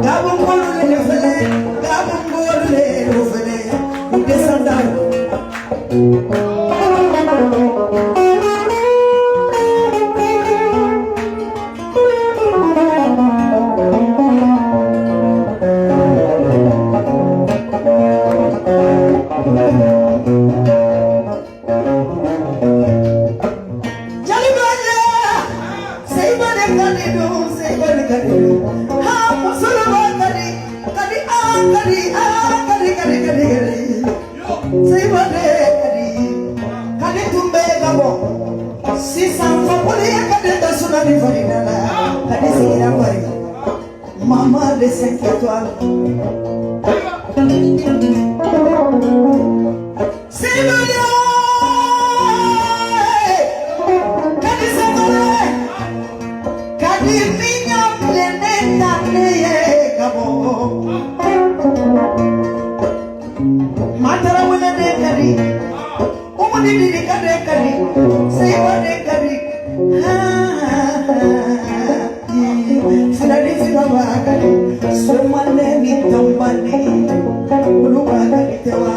Gabon, Mama de 5 étoiles. C'est le lion. Kadi sabale. Kadi minya planeta neye kabo. Matara wala de kadi. Umudi di kadi kadi. Say wala kadi. Somale ni tambani uluwa kalitewa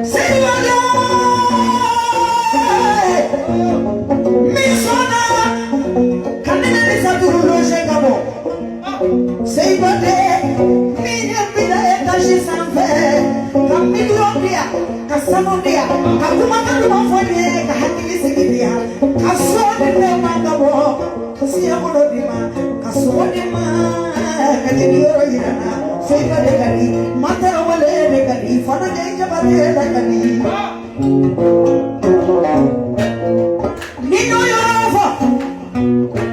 Seiwala misona kanene ni saturu shekabo Seiwale minya bila etashi sanfe kamidiodia kasamodia kakuma kaluma fone kahakili sikidia kasone ne magabo Siya molodima kasodima kadinioro irana seiba de kadi matara wale de kadi fana de jabare de kadi Nino yorova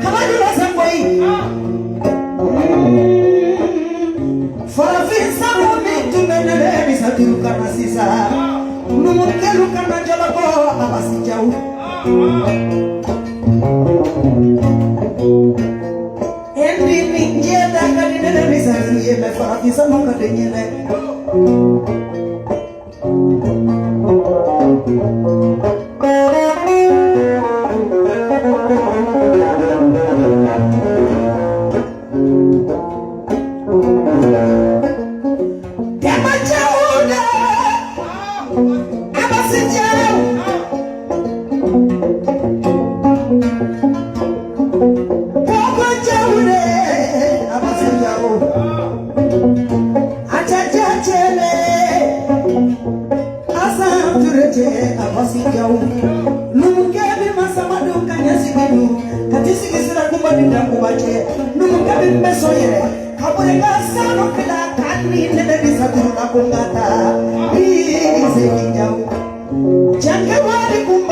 kamaju rasangoi Farafin sabu ni tumenele bisatiru kana sisa numukelu kana jalako abasi jau Endi ninjeda kadine de misari yele farafisa monga de nyele Dema chauda abasi jau Abasi jau Numukebi masamadu kanya sigidu Kati sigisira kumbadinda kubache Numukebi mbesoyere Kabule gasa nukila kani Nede bisaturu na kungata Izi kijau Jange wali kumba